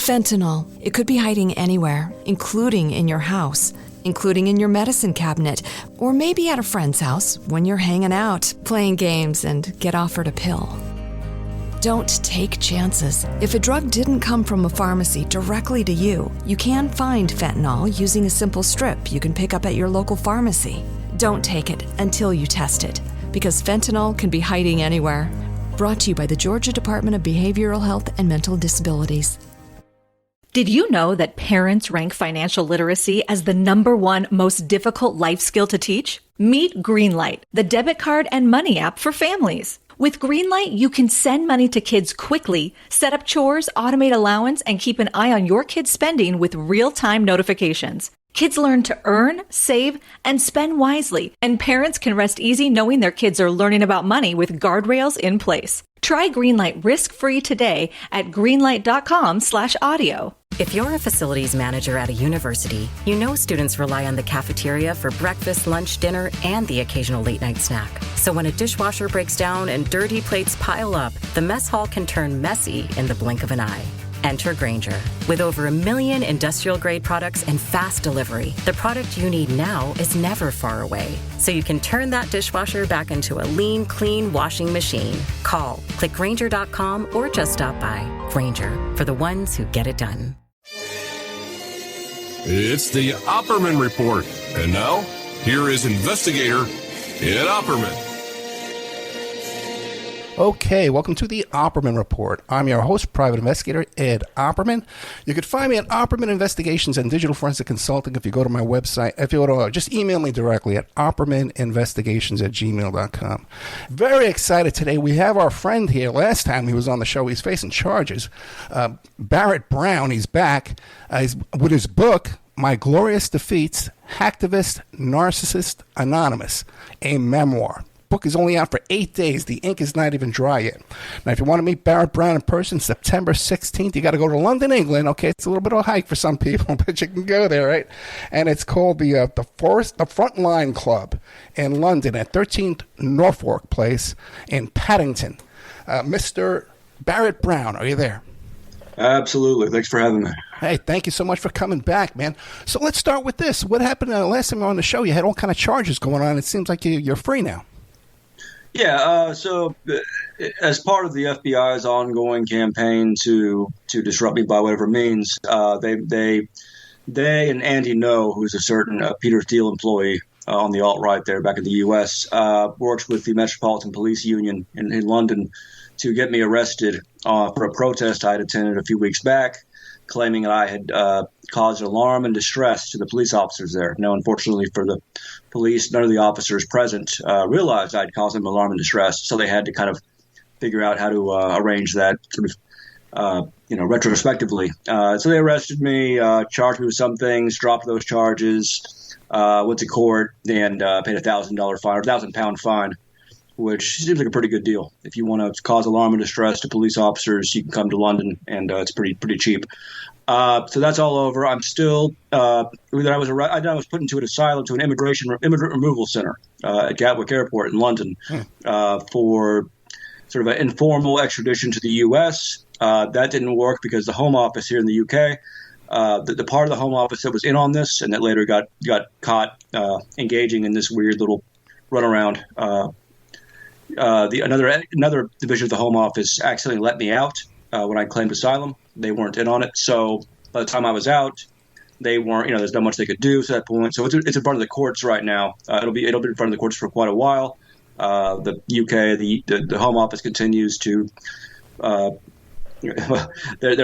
Fentanyl. It could be hiding anywhere, including in your house, including in your medicine cabinet, or maybe at a friend's house when you're hanging out, playing games, and get offered a pill. Don't take chances. If a drug didn't come from a pharmacy directly to you, you can find fentanyl using a simple strip you can pick up at your local pharmacy. Don't take it until you test it, because fentanyl can be hiding anywhere. Brought to you by the Georgia Department of Behavioral Health and Mental Disabilities. Did you know that parents rank financial literacy as the #1 most difficult life skill to teach? Meet Greenlight, the debit card and money app for families. With Greenlight, you can send money to kids quickly, set up chores, automate allowance, and keep an eye on your kids' spending with real-time notifications. Kids learn to earn, save, and spend wisely, and parents can rest easy knowing their kids are learning about money with guardrails in place. Try Greenlight risk-free today at greenlight.com/audio. If you're a facilities manager at a university, you know students rely on the cafeteria for breakfast, lunch, dinner, and the occasional late-night snack. So when a dishwasher breaks down and dirty plates pile up, the mess hall can turn messy in the blink of an eye. Enter Grainger. With over 1 million industrial-grade products and fast delivery, the product you need now is never far away. So you can turn that dishwasher back into a lean, clean washing machine. Call, click Grainger.com, or just stop by. Grainger, for the ones who get it done. It's the Opperman Report. And now, here is investigator Ed Opperman. Okay, welcome to the Opperman Report. I'm your host, private investigator Ed Opperman. You can find me at Opperman Investigations and Digital Forensic Consulting if you go to my website. If you go to, just email me directly at oppermaninvestigations@gmail.com. Very excited today. We have our friend here. Last time he was on the show, he's facing charges. Barrett Brown, he's back he's with his book, My Glorious Defeats, Hacktivist, Narcissist, Anonymous, a memoir. Book is only out for 8 days. The ink is not even dry yet. Now, if you want to meet Barrett Brown in person, September 16th, you got to go to London, England. Okay, it's a little bit of a hike for some people, but you can go there, right? And it's called the Frontline Club in London at 13th Norfolk Place in Paddington. Mr. Barrett Brown, are you there? Absolutely. Thanks for having me. Hey, thank you so much for coming back, man. So let's start with this. What happened last time you were on the show? You had all kind of charges going on. It seems like you're free now. Yeah, so as part of the FBI's ongoing campaign to disrupt me by whatever means, they and Andy Ngo, who's a certain Peter Thiel employee on the alt-right there back in the U.S., worked with the Metropolitan Police Union in London to get me arrested for a protest I had attended a few weeks back, claiming that I had caused alarm and distress to the police officers there. Now, unfortunately for the police, none of the officers present realized I'd caused them alarm and distress, so they had to kind of figure out how to arrange that sort of, retrospectively. So they arrested me, charged me with some things, dropped those charges, went to court, and paid £1,000 fine, or £1,000 fine, which seems like a pretty good deal. If you want to cause alarm and distress to police officers, you can come to London, and it's pretty cheap. So that's all over. I'm still I was put into an asylum, to an immigrant removal center at Gatwick Airport in London for sort of an informal extradition to the U.S. That didn't work because the Home Office here in the U.K., the part of the Home Office that was in on this and that later got caught engaging in this weird little runaround. Another division of the Home Office accidentally let me out when I claimed asylum. They weren't in on it, so by the time I was out, they weren't. There's not much they could do at that point. So it's in front of the courts right now. It'll be in front of the courts for quite a while. The UK, the Home Office continues to. They're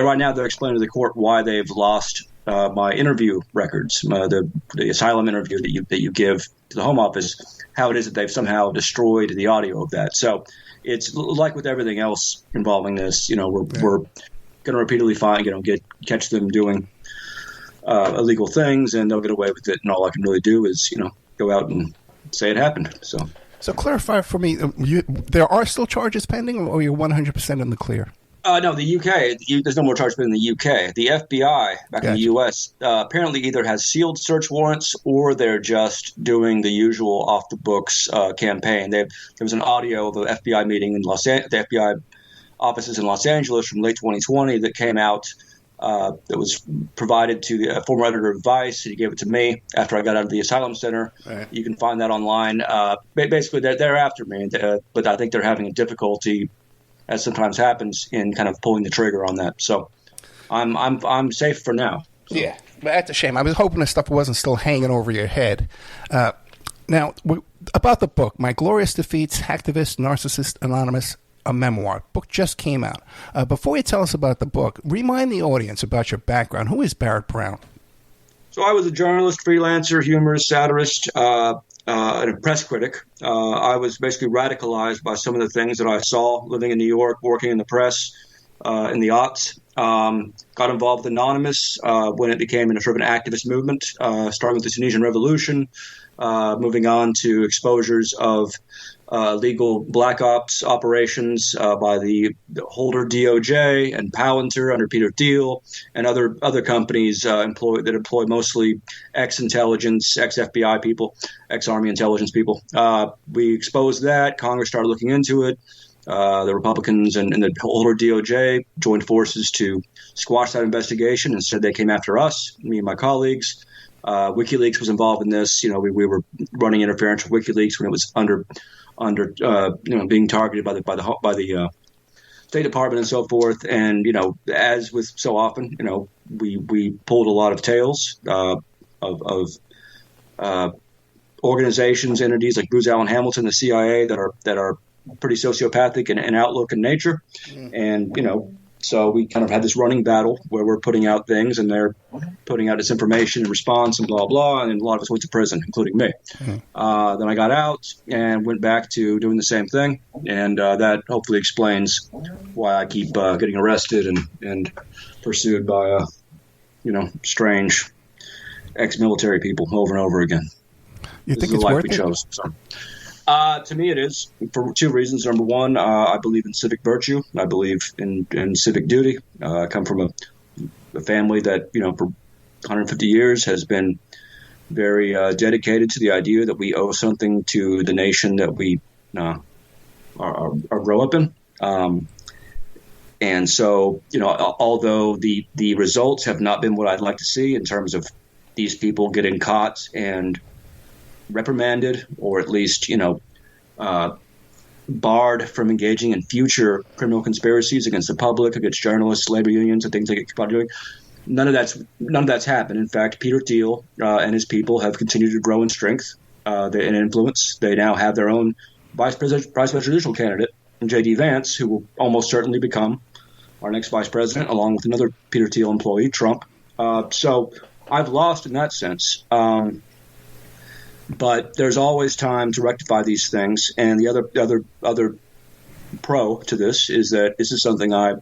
right now. They're explaining to the court why they've lost my interview records, the asylum interview that you give to the Home Office. How it is that they've somehow destroyed the audio of that. So it's like with everything else involving this. We're going to repeatedly catch them doing illegal things, and they'll get away with it. And all I can really do is go out and say it happened. So clarify for me. There are still charges pending, or you're 100% in the clear? No, the UK, there's no more charges in the UK. The FBI back in the US apparently either has sealed search warrants or they're just doing the usual off-the-books campaign. There was an audio of the FBI meeting in the FBI offices in Los Angeles from late 2020 that came out that was provided to the former editor of Vice. He gave it to me after I got out of the asylum center. Right. You can find that online. Basically, they're after me, but I think they're having a difficulty, as sometimes happens, in kind of pulling the trigger on that. So I'm safe for now. So. Yeah, but that's a shame. I was hoping this stuff wasn't still hanging over your head. Now, about the book, My Glorious Defeats, Hacktivist, Narcissist, Anonymous, a Memoir. Book just came out. Before you tell us about the book, remind the audience about your background. Who is Barrett Brown? So I was a journalist, freelancer, humorist, satirist, and a press critic. I was basically radicalized by some of the things that I saw living in New York, working in the press in the aughts. Got involved with Anonymous when it became a sort of an activist movement, starting with the Tunisian Revolution, moving on to exposures of legal black ops operations by the Holder DOJ and Palantir under Peter Thiel and other companies that employ mostly ex-intelligence, ex-FBI people, ex-Army intelligence people. We exposed that. Congress started looking into it. The Republicans and the Holder DOJ joined forces to squash that investigation. Instead, they came after us, me and my colleagues. WikiLeaks was involved in this. We were running interference with WikiLeaks when it was under being targeted by the State Department and so forth. And as with so often, we pulled a lot of tails of organizations, entities like Booz Allen Hamilton, the CIA, that are pretty sociopathic in outlook and nature, and so we kind of had this running battle where we're putting out things and they're putting out disinformation in response and blah, blah. And a lot of us went to prison, including me. Then I got out and went back to doing the same thing. And that hopefully explains why I keep getting arrested and pursued by, strange ex-military people over and over again. You think it's worth it? Chose, so. To me, it is, for two reasons. Number one, I believe in civic virtue. I believe in civic duty. I come from a family that, for 150 years has been very dedicated to the idea that we owe something to the nation that we are grow up in. And so, although the results have not been what I'd like to see in terms of these people getting caught and reprimanded, or at least, barred from engaging in future criminal conspiracies against the public, against journalists, labor unions, and things they keep on doing. None of that's happened. In fact, Peter Thiel and his people have continued to grow in strength and influence. They now have their own vice presidential candidate, J.D. Vance, who will almost certainly become our next vice president, along with another Peter Thiel employee, Trump. So I've lost in that sense. But there's always time to rectify these things. And the other pro to this is that this is something I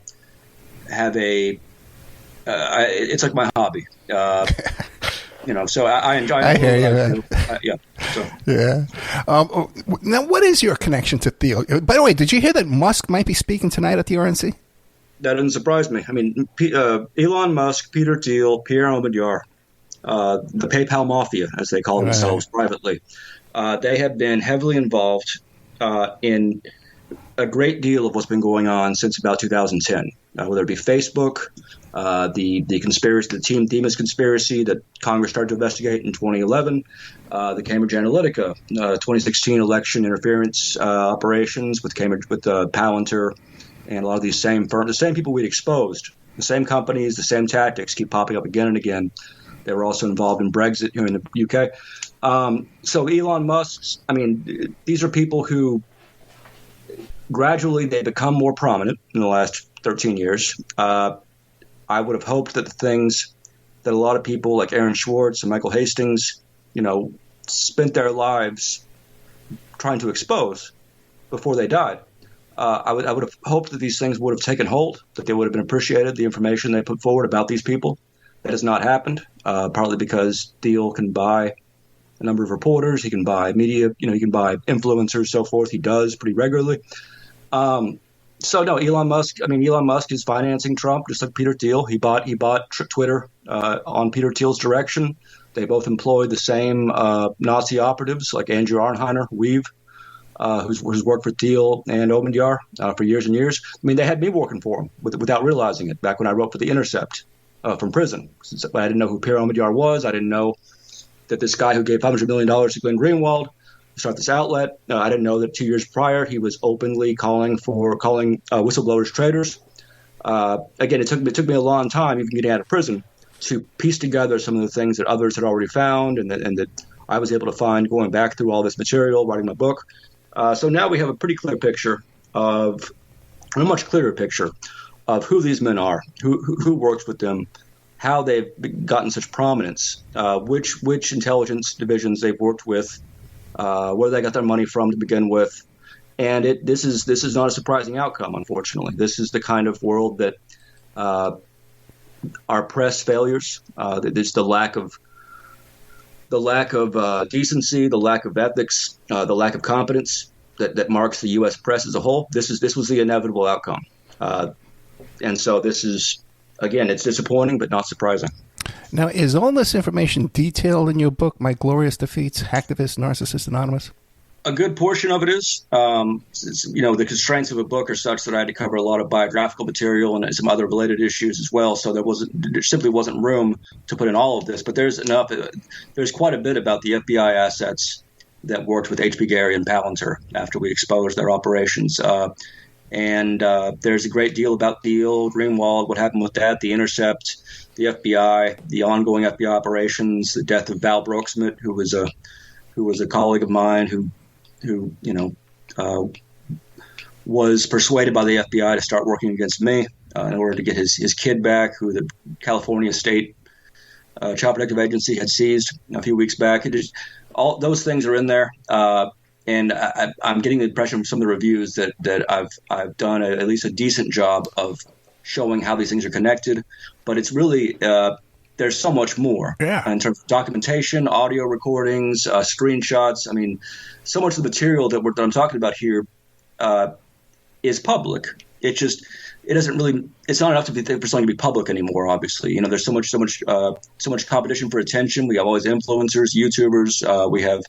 have it's like my hobby. So I enjoy. I hear you. Yeah. So. Yeah. Now, what is your connection to Thiel? By the way, did you hear that Musk might be speaking tonight at the RNC? That doesn't surprise me. I mean, Elon Musk, Peter Thiel, Pierre Omidyar, the PayPal Mafia, as they call themselves privately, they have been heavily involved in a great deal of what's been going on since about 2010, whether it be Facebook, the conspiracy, the Team Themis conspiracy that Congress started to investigate in 2011, the Cambridge Analytica 2016 election interference operations with Palantir, and a lot of these same firms, the same people we'd exposed, the same companies, the same tactics keep popping up again and again. They were also involved in Brexit here in the UK. So Elon Musk's, these are people who gradually they become more prominent in the last 13 years. I would have hoped that the things that a lot of people like Aaron Swartz and Michael Hastings, spent their lives trying to expose before they died. I would have hoped that these things would have taken hold, that they would have been appreciated, the information they put forward about these people. That has not happened, partly because Thiel can buy a number of reporters. He can buy media, he can buy influencers, so forth. He does pretty regularly. So no, Elon Musk is financing Trump, just like Peter Thiel. He bought Twitter on Peter Thiel's direction. They both employed the same Nazi operatives like Andrew Arnheiner, Weave, who's worked for Thiel and Omidyar for years and years. They had me working for them without realizing it back when I wrote for The Intercept. from prison. I didn't know who Pierre Omidyar was. I didn't know that this guy who gave $500 million to Glenn Greenwald to start this outlet. I didn't know that 2 years prior he was openly calling whistleblowers traitors. Again, it took me a long time, even getting out of prison, to piece together some of the things that others had already found and that I was able to find going back through all this material, writing my book. So now we have a pretty clear picture a much clearer picture of who these men are, who works with them, how they've gotten such prominence, which intelligence divisions they've worked with, where they got their money from to begin with. And this is not a surprising outcome, unfortunately. This is the kind of world that our press failures, there's the lack of decency, the lack of ethics, the lack of competence that marks the U.S. press as a whole. This was the inevitable outcome. And so this is, again, it's disappointing, but not surprising. Now, is all this information detailed in your book, My Glorious Defeats, Hacktivist, Narcissist, Anonymous? A good portion of it is. The constraints of a book are such that I had to cover a lot of biographical material and some other related issues as well. So there simply wasn't room to put in all of this. But there's enough. There's quite a bit about the FBI assets that worked with H.B. Gary and Palantir after we exposed their operations. And there's a great deal about Deal, Greenwald, what happened with that, the Intercept, the FBI, the ongoing FBI operations, the death of Val Brooksmith, who was a colleague of mine who was persuaded by the FBI to start working against me in order to get his kid back, who the California State Child Protective Agency had seized a few weeks back. All those things are in there. And I'm getting the impression from some of the reviews that I've done at least a decent job of showing how these things are connected. But it's really there's so much more in terms of documentation, audio recordings, screenshots. I mean, so much of the material that I'm talking about here is public. It's not enough for something to be public anymore. Obviously, there's so much competition for attention. We have all these influencers, YouTubers. We have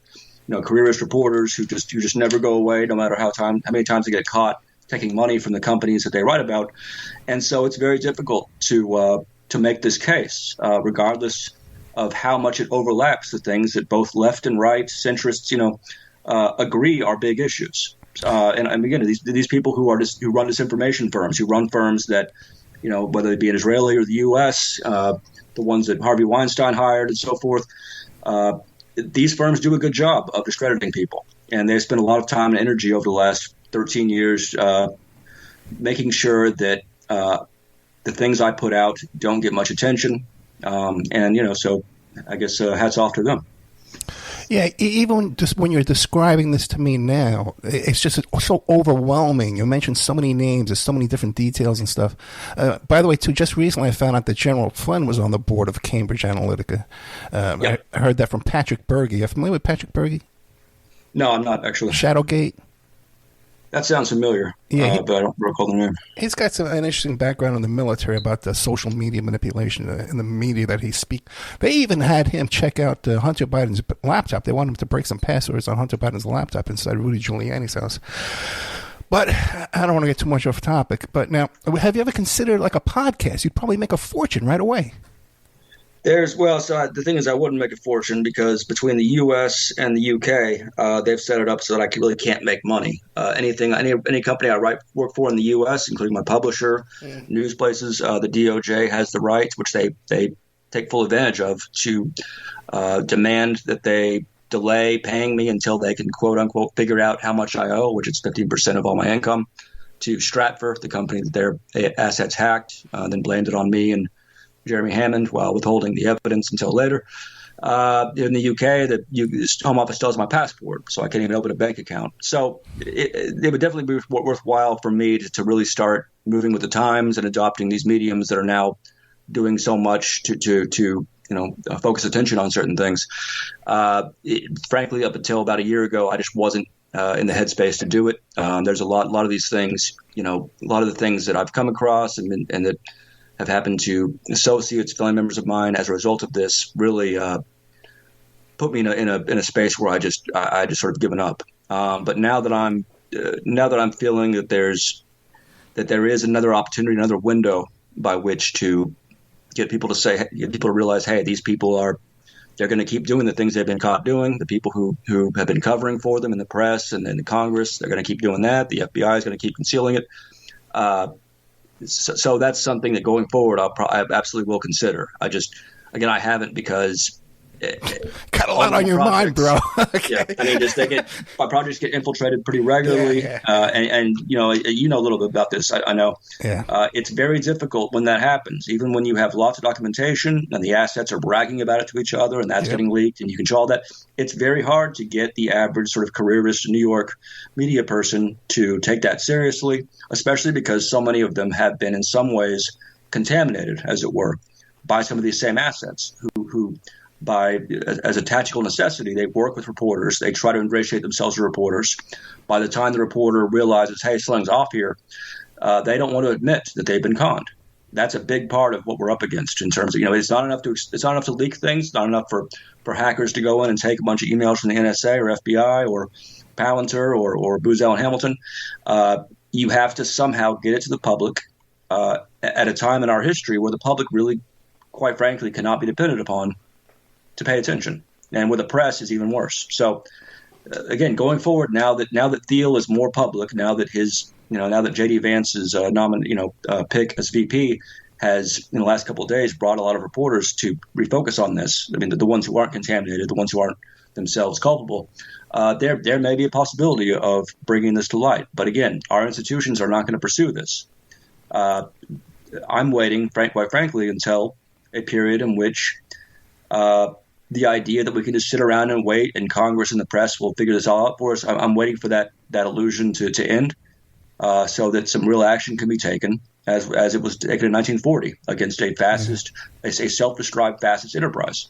careerist reporters who just never go away, no matter how many times they get caught taking money from the companies that they write about. And so it's very difficult to make this case, regardless of how much it overlaps the things that both left and right centrists, agree are big issues. And again, these people who run disinformation firms, who run firms that, whether it be in Israeli or the U.S., the ones that Harvey Weinstein hired and so forth. These firms do a good job of discrediting people, and they spend a lot of time and energy over the last 13 years making sure that the things I put out don't get much attention. So I guess hats off to them. Yeah, even just when you're describing this to me now, it's just so overwhelming. You mentioned so many names, there's so many different details and stuff. By the way, too, just recently I found out that General Flynn was on the board of Cambridge Analytica. I heard that from Patrick Berge. Are you familiar with Patrick Berge? No, I'm not, actually. Shadowgate? That sounds familiar, but I don't recall the name. He's got an interesting background in the military about the social media manipulation in the media that he speaks. They even had him check out Hunter Biden's laptop. They wanted him to break some passwords on Hunter Biden's laptop inside Rudy Giuliani's house. But I don't want to get too much off topic. But now, have you ever considered like a podcast? You'd probably make a fortune right away. The thing is, I wouldn't make a fortune because between the U.S. and the U.K., they've set it up so that I really can't make money. Any company I work for in the U.S., including my publisher, news places, the DOJ has the right, which they take full advantage of, to demand that they delay paying me until they can, quote unquote, figure out how much I owe, which is 15% of all my income, to Stratfor, the company that their assets hacked, then blamed it on me and Jeremy Hammond while withholding the evidence until later. In the UK, the Home Office still has my passport, so I can't even open a bank account. So it would definitely be worthwhile for me to really start moving with the times and adopting these mediums that are now doing so much to focus attention on certain things. Frankly, up until about a year ago, I just wasn't in the headspace to do it. There's a lot of these things, a lot of the things that I've come across and that have happened to associates, family members of mine as a result of this really put me in a space where I just sort of given up. But now that I'm feeling that there is another opportunity, another window by which to get people to realize, hey, these people they're going to keep doing the things they've been caught doing. The people who have been covering for them in the press and in the Congress, they're going to keep doing that. The FBI is going to keep concealing it. So that's something that going forward I absolutely will consider. I haven't because got a lot on your mind, bro. Okay. Yeah, I mean, my projects get infiltrated pretty regularly, and you know a little bit about this. I know. Yeah. It's very difficult when that happens. Even when you have lots of documentation and the assets are bragging about it to each other, and that's getting leaked, and you control that. It's very hard to get the average sort of careerist New York media person to take that seriously, especially because so many of them have been in some ways contaminated, as it were, by some of these same assets who as a tactical necessity, they work with reporters. They try to ingratiate themselves with reporters. By the time the reporter realizes, hey, something's off here, they don't want to admit that they've been conned. That's a big part of what we're up against in terms of, it's not enough to leak things. It's not enough for hackers to go in and take a bunch of emails from the NSA or FBI or Palantir or Boozell and Hamilton. You have to somehow get it to the public at a time in our history where the public really, quite frankly, cannot be depended upon to pay attention, and with the press is even worse. So, again, going forward, now that Thiel is more public, now that J.D. Vance's pick as VP has in the last couple of days brought a lot of reporters to refocus on this. I mean, the ones who aren't contaminated, the ones who aren't themselves culpable. There may be a possibility of bringing this to light, but again, our institutions are not going to pursue this. I'm waiting, quite frankly, until a period in which the idea that we can just sit around and wait and Congress and the press will figure this all out for us. I'm waiting for that illusion to end so that some real action can be taken as it was taken in 1940 against a fascist, a self-described fascist enterprise.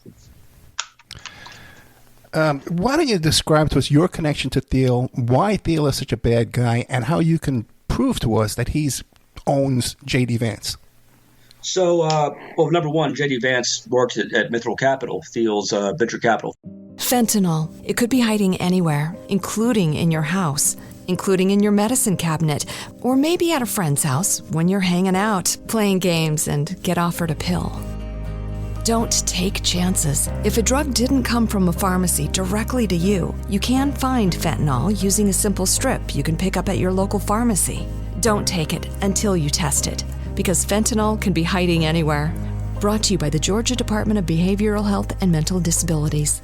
Why don't you describe to us your connection to Thiel, why Thiel is such a bad guy, and how you can prove to us that he owns J.D. Vance? So, number one, J.D. Vance works at Mithril Capital, Thiel's venture capital. Fentanyl. It could be hiding anywhere, including in your house, including in your medicine cabinet, or maybe at a friend's house when you're hanging out, playing games, and get offered a pill. Don't take chances. If a drug didn't come from a pharmacy directly to you, you can find fentanyl using a simple strip you can pick up at your local pharmacy. Don't take it until you test it, because fentanyl can be hiding anywhere. Brought to you by the Georgia Department of Behavioral Health and Mental Disabilities.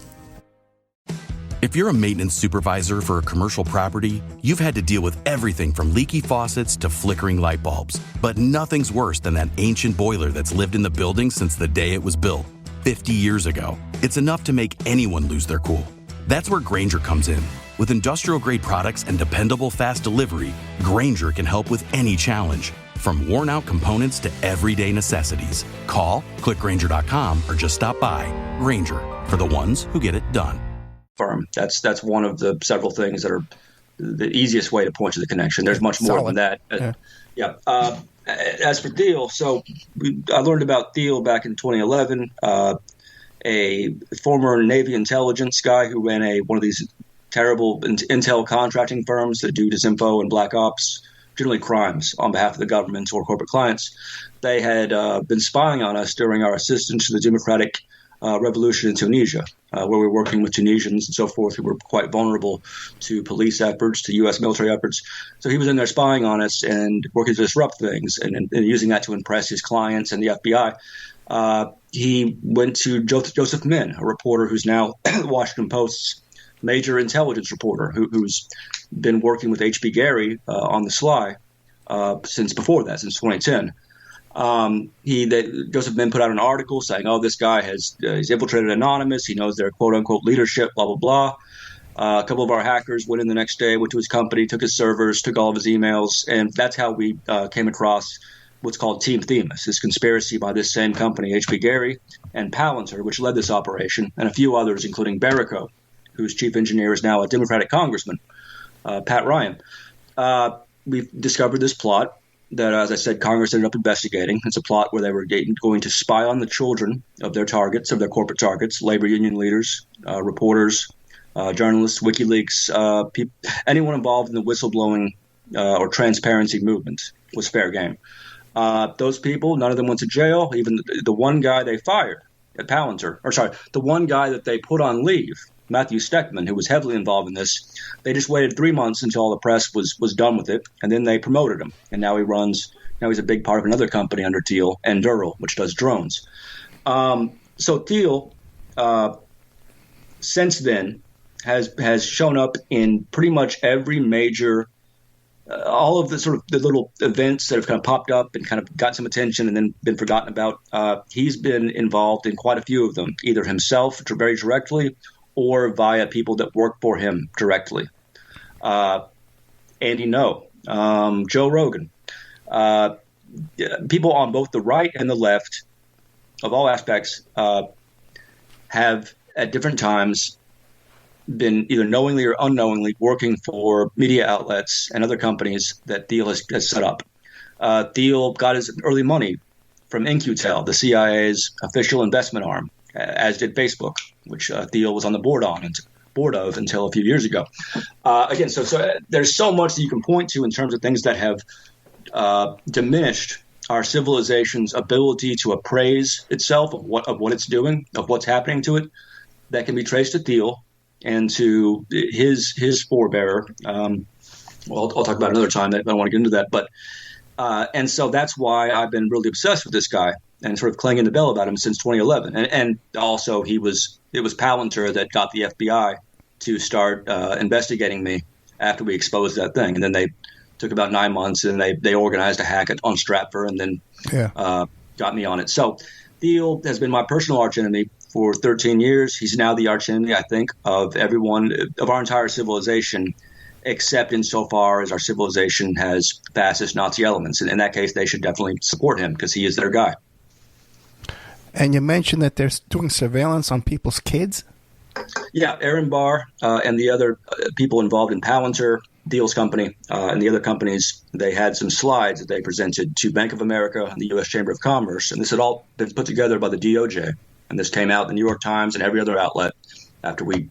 If you're a maintenance supervisor for a commercial property, you've had to deal with everything from leaky faucets to flickering light bulbs. But nothing's worse than that ancient boiler that's lived in the building since the day it was built, 50 years ago. It's enough to make anyone lose their cool. That's where Grainger comes in. With industrial-grade products and dependable fast delivery, Grainger can help with any challenge. From worn-out components to everyday necessities. Call, click Grainger.com, or just stop by. Grainger, for the ones who get it done. Firm. That's one of the several things that are the easiest way to point to the connection. There's much more than that. As for Thiel, I learned about Thiel back in 2011. A former Navy intelligence guy who ran one of these terrible intel contracting firms that do disinfo and black ops, generally crimes on behalf of the government or corporate clients. They had been spying on us during our assistance to the Democratic revolution in Tunisia, where we were working with Tunisians and so forth who were quite vulnerable to police efforts, to U.S. military efforts. So he was in there spying on us and working to disrupt things and using that to impress his clients and the FBI. He went to Joseph Min, a reporter who's now the Washington Post's major intelligence reporter, who's been working with H.B. Gary on the sly since before that, since 2010. Joseph Min put out an article saying, this guy he's infiltrated Anonymous. He knows their quote unquote leadership, blah, blah, blah. A couple of our hackers went in the next day, went to his company, took his servers, took all of his emails. And that's how we came across what's called Team Themis, this conspiracy by this same company, H.B. Gary and Palantir, which led this operation, and a few others, including Barrett, whose chief engineer is now a Democratic congressman, Pat Ryan. We've discovered this plot that, as I said, Congress ended up investigating. It's a plot where they were going to spy on the children of their targets, of their corporate targets, labor union leaders, reporters, journalists, WikiLeaks, anyone involved in the whistleblowing or transparency movement was fair game. Those people, none of them went to jail. Even the one guy they fired at Palantir, the one guy that they put on leave, Matthew Steckman, who was heavily involved in this, they just waited 3 months until all the press was done with it, and then they promoted him. And now he's a big part of another company under Thiel, Endural, which does drones. So Thiel, since then, has shown up in pretty much every major, all of the sort of the little events that have kind of popped up and kind of got some attention and then been forgotten about. He's been involved in quite a few of them, either himself very directly or via people that work for him directly. Andy Ngo, Joe Rogan, people on both the right and the left of all aspects have at different times been either knowingly or unknowingly working for media outlets and other companies that Thiel has set up. Thiel got his early money from InQtel, the CIA's official investment arm, as did Facebook, which Thiel was on the board of until a few years ago. Again, so there's so much that you can point to in terms of things that have diminished our civilization's ability to appraise itself of what it's doing, of what's happening to it, that can be traced to Thiel and to his forebearer. I'll talk about another time. I don't want to get into that, but and so that's why I've been really obsessed with this guy and sort of clanging the bell about him since 2011. And also it was Palantir that got the FBI to start investigating me after we exposed that thing, and then they took about 9 months, and they organized a hack on Stratfor, and then got me on it. So Thiel has been my personal archenemy for 13 years. He's now the archenemy, I think, of everyone, of our entire civilization, except insofar as our civilization has fascist Nazi elements. And in that case, they should definitely support him because he is their guy. And you mentioned that they're doing surveillance on people's kids? Yeah, Aaron Barr and the other people involved in Palantir, Thiel's company, and the other companies, they had some slides that they presented to Bank of America and the U.S. Chamber of Commerce. And this had all been put together by the DOJ. And this came out in the New York Times and every other outlet after we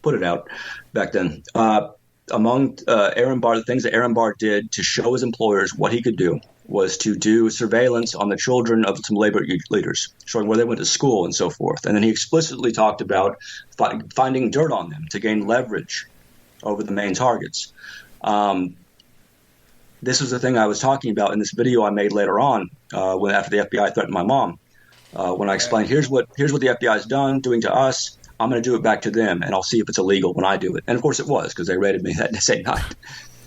put it out back then. Among Aaron Barr, the things that Aaron Barr did to show his employers what he could do was to do surveillance on the children of some labor leaders, showing where they went to school and so forth. And then he explicitly talked about finding dirt on them to gain leverage over the main targets. This was the thing I was talking about in this video I made later on after the FBI threatened my mom. When I explained, here's what the FBI is doing to us, I'm going to do it back to them, and I'll see if it's illegal when I do it. And of course it was, because they raided me that same night.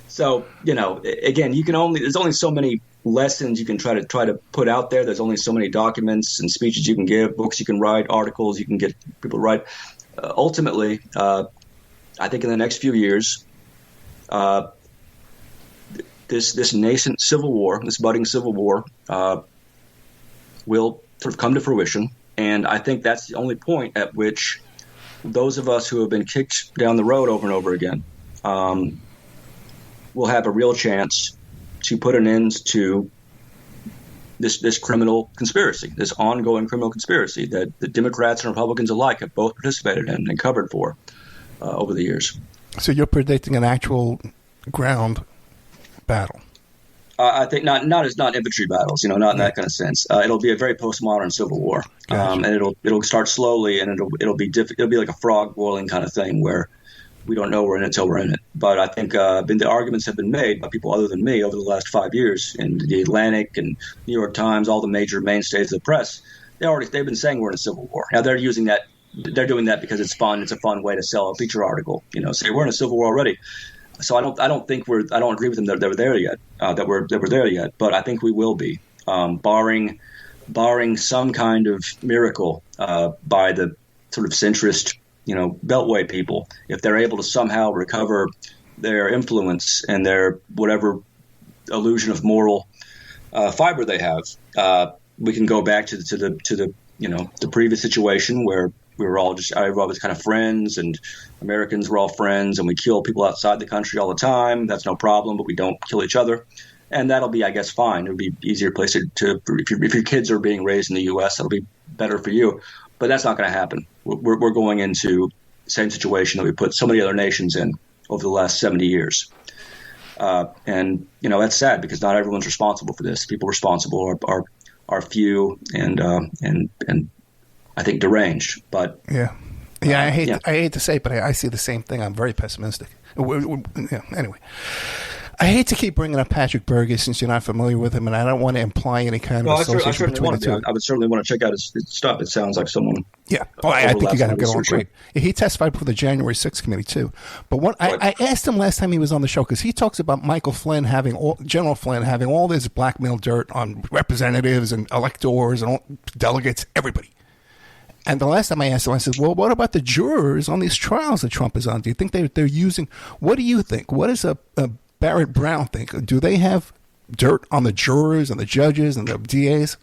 So, again, there's only so many lessons you can try to put out there. There's only so many documents and speeches you can give, books you can write, articles you can get people to write. Ultimately, I think in the next few years, this nascent civil war, this budding civil war, will sort of come to fruition. And I think that's the only point at which those of us who have been kicked down the road over and over again will have a real chance to put an end to this criminal conspiracy, this ongoing criminal conspiracy that the Democrats and Republicans alike have both participated in and covered for over the years. So you're predicting an actual ground battle? I think not infantry battles, not in that kind of sense. It'll be a very postmodern civil war, and it'll start slowly, and it'll be like a frog boiling kind of thing where we don't know we're in it till we're in it. But I think the arguments have been made by people other than me over the last 5 years in the Atlantic and New York Times, all the major mainstays of the press. They've been saying we're in a civil war. Now they're using that. They're doing that because it's fun. It's a fun way to sell a feature article. Say we're in a civil war already. So I don't agree with them that we're there yet. That we're there yet. But I think we will be, barring some kind of miracle by the sort of centrist, Beltway people. If they're able to somehow recover their influence and their whatever illusion of moral fiber they have, we can go back to the previous situation where we were all everybody was kind of friends, and Americans were all friends, and we kill people outside the country all the time. That's no problem, but we don't kill each other. And that'll be, I guess, fine. It would be an easier place if your kids are being raised in the U.S., that'll be better for you. But that's not going to happen. We're going into the same situation that we put so many other nations in over the last 70 years. And that's sad because not everyone's responsible for this. People responsible are few and I think deranged. But I hate to say it, but I see the same thing. I'm very pessimistic. Anyway, I hate to keep bringing up Patrick Burgess since you're not familiar with him, and I don't want to imply any kind of association between the two. I would certainly want to check out his stuff. It sounds like someone. Yeah, I think you got to get on great. He testified before the January 6th committee too. But I asked him last time he was on the show because he talks about General Flynn having all this blackmail dirt on representatives and electors and delegates, everybody. And the last time I asked him, I said, well, what about the jurors on these trials that Trump is on? Do you think they're using – what do you think? What does a Barrett Brown think? Do they have dirt on the jurors and the judges and the DAs?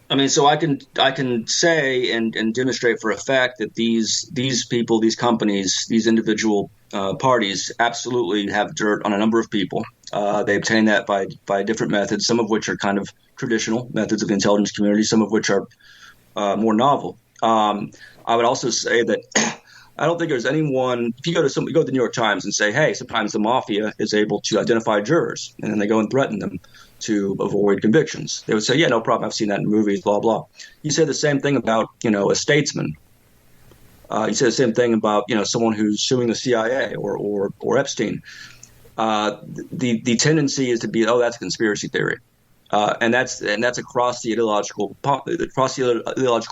I mean, so I can say and demonstrate for a fact that these people, these companies, these individual parties absolutely have dirt on a number of people. They obtain that by different methods, some of which are kind of traditional methods of the intelligence community, some of which are more novel. I would also say that I don't think there's anyone. If you go to the New York Times and say, "Hey, sometimes the mafia is able to identify jurors," and then they go and threaten them to avoid convictions, they would say, "Yeah, no problem. I've seen that in movies." Blah blah. You say the same thing about a statesman. You say the same thing about someone who's suing the CIA or Epstein. The tendency is to be, that's a conspiracy theory. And that's across the ideological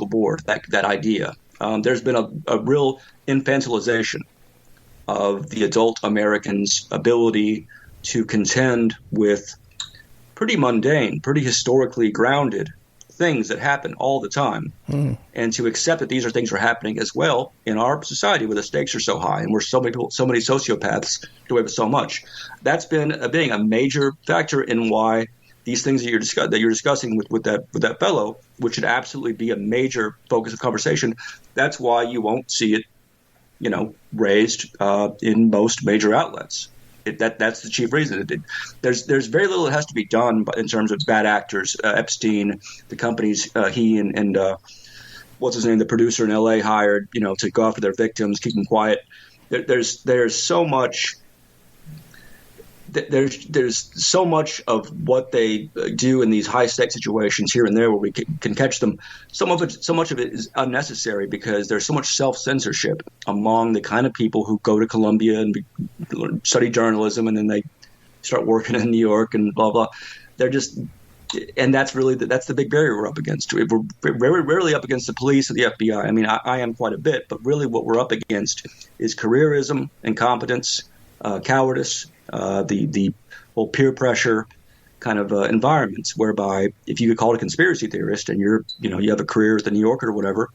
board, that idea. There's been a real infantilization of the adult American's ability to contend with pretty mundane, pretty historically grounded things that happen all the time, and to accept that these are things that are happening as well in our society where the stakes are so high and where so many people, so many sociopaths get away with so much. That's been being a major factor in why these things that you're discussing with that fellow, which should absolutely be a major focus of conversation, that's why you won't see it, raised in most major outlets. That's the chief reason. There's very little that has to be done in terms of bad actors. Epstein, the companies he and what's his name, the producer in L.A. hired, to go after their victims, keep them quiet. There's so much. There's so much of what they do in these high-stakes situations here and there where we can catch them. So much of it is unnecessary because there's so much self-censorship among the kind of people who go to Columbia and study journalism and then they start working in New York and blah blah. They're just, and that's the big barrier we're up against. We're very rarely up against the police or the FBI. I mean, I am quite a bit, but really what we're up against is careerism, incompetence, cowardice. The whole peer pressure kind of environments whereby if you get called a conspiracy theorist and you have a career at the New Yorker or whatever,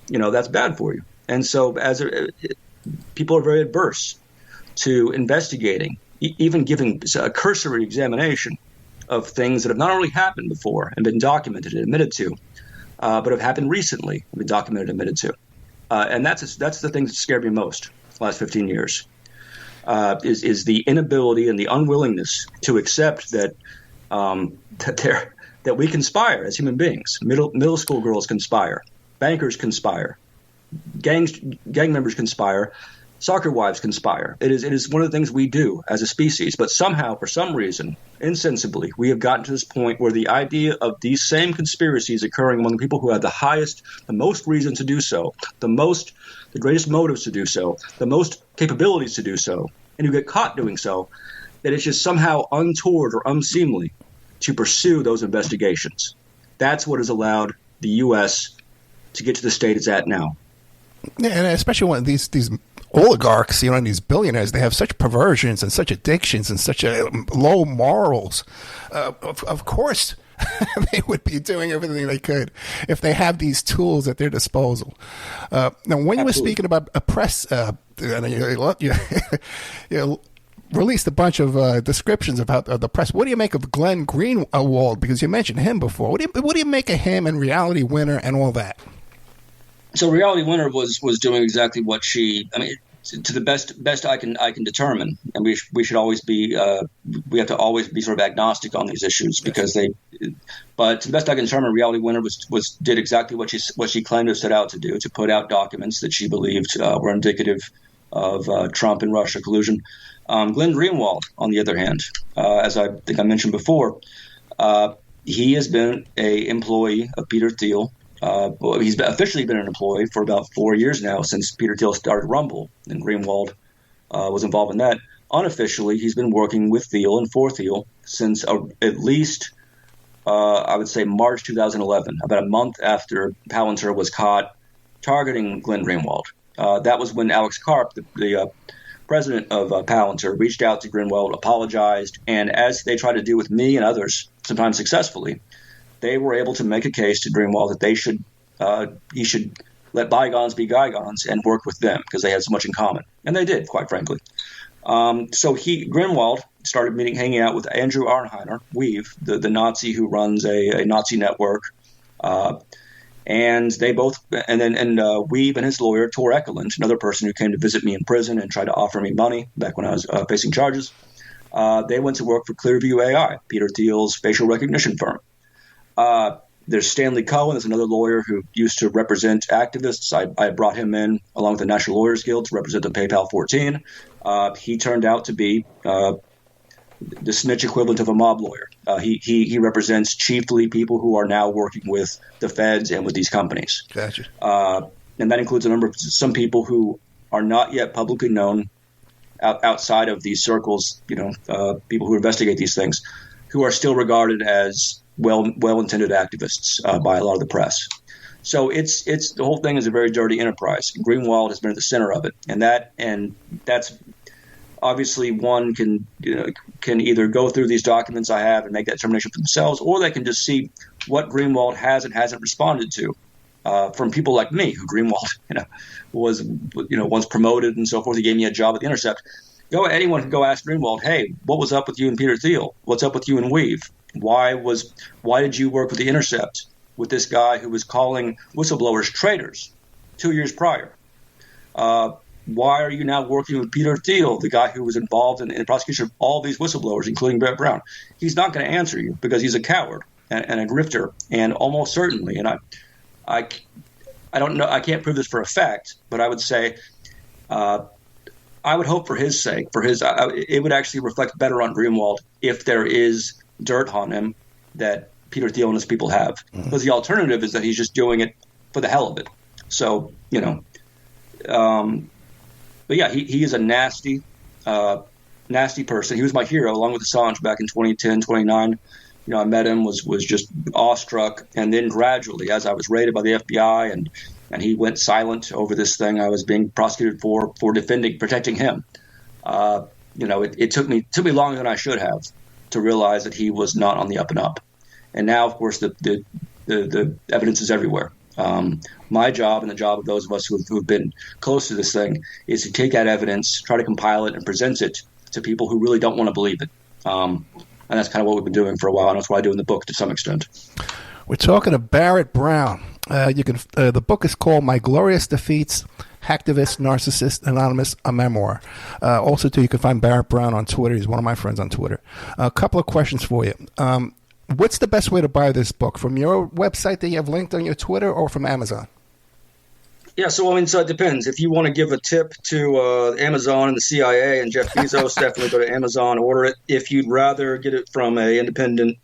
that's bad for you. And so people are very adverse to investigating, even giving a cursory examination of things that have not only happened before and been documented and admitted to, but have happened recently and been documented and admitted to. And that's the thing that scared me most the last 15 years. Is the inability and the unwillingness to accept that we conspire as human beings. Middle school girls conspire, bankers conspire, gang members conspire, soccer wives conspire. It is one of the things we do as a species. But somehow, for some reason, insensibly, we have gotten to this point where the idea of these same conspiracies occurring among people who have the most reason to do so, the greatest motives to do so, the most capabilities to do so, and who get caught doing so, that it's just somehow untoward or unseemly to pursue those investigations. That's what has allowed the U.S. to get to the state it's at now. Yeah, and especially when these oligarchs, and these billionaires, they have such perversions and such addictions and such low morals. Of course, they would be doing everything they could if they have these tools at their disposal. Now, when you were speaking about a press, you released a bunch of descriptions about the press. What do you make of Glenn Greenwald? Because you mentioned him before. What do you make of him and Reality Winner and all that? So Reality Winner was doing exactly what she. I mean, to the best I can determine, and we should always be we have to always be sort of agnostic on these issues because But to the best I can determine, Reality Winner did exactly what she claimed to set out to do, to put out documents that she believed were indicative Trump and Russia collusion. Glenn Greenwald, on the other hand, as I think I mentioned before, he has been an employee of Peter Thiel. He's officially been an employee for about 4 years now, since Peter Thiel started Rumble, and Greenwald was involved in that. Unofficially, he's been working with Thiel and for Thiel since at least, I would say, March 2011, about a month after Palantir was caught targeting Glenn Greenwald. That was when Alex Karp, the president of Palantir, reached out to Greenwald, apologized, and as they tried to do with me and others, sometimes successfully, they were able to make a case to Greenwald that he should let bygones be bygones and work with them because they had so much in common. And they did, quite frankly. So Greenwald started hanging out with Andrew Arnheiner, Weave, the Nazi who runs a Nazi network. And they both, and Weave and his lawyer, Tor Ekelund, another person who came to visit me in prison and tried to offer me money back when I was facing charges, they went to work for Clearview AI, Peter Thiel's facial recognition firm. There's Stanley Cohen, there's another lawyer who used to represent activists. I brought him in along with the National Lawyers Guild to represent the PayPal 14. He turned out to be the snitch equivalent of a mob lawyer. He represents chiefly people who are now working with the feds and with these companies. Gotcha. And that includes some people who are not yet publicly known outside of these circles, people who investigate these things, who are still regarded as well-intended activists by a lot of the press. So it's the whole thing is a very dirty enterprise. Greenwald has been at the center of it, and that's obviously one can either go through these documents I have and make that determination for themselves, or they can just see what Greenwald has and hasn't responded to from people like me, who Greenwald was once promoted and so forth. He gave me a job at The Intercept. Anyone can go ask Greenwald, hey, what was up with you and Peter Thiel? What's up with you and Weave? Why did you work with The Intercept with this guy who was calling whistleblowers traitors 2 years prior? Why are you now working with Peter Thiel, the guy who was involved in the prosecution of all these whistleblowers, including Barrett Brown? He's not going to answer you because he's a coward and a grifter, and almost certainly, and I don't know, I can't prove this for a fact, but I would say I would hope for his sake, it would actually reflect better on Greenwald if there is dirt on him that Peter Thiel and his people have. Mm-hmm. Because the alternative is that he's just doing it for the hell of it. So, but yeah, he is a nasty person. He was my hero along with Assange back in 2010, 2009. I met him, was just awestruck. And then gradually, as I was raided by the FBI and he went silent over this thing I was being prosecuted for protecting him. It took me longer than I should have to realize that he was not on the up and up. And now, of course, the evidence is everywhere. My job and the job of those of us who've been close to this thing is to take that evidence, try to compile it, and present it to people who really don't want to believe it. And that's kind of what we've been doing for a while, and that's what I do in the book to some extent. We're talking to Barrett Brown. The book is called My Glorious Defeats, Hacktivist, Narcissist, Anonymous, a Memoir. Also, too, you can find Barrett Brown on Twitter. He's one of my friends on Twitter. A couple of questions for you. What's the best way to buy this book? From your website that you have linked on your Twitter or from Amazon? Yeah, so it depends. If you want to give a tip to Amazon and the CIA and Jeff Bezos, definitely go to Amazon, order it. If you'd rather get it from an independent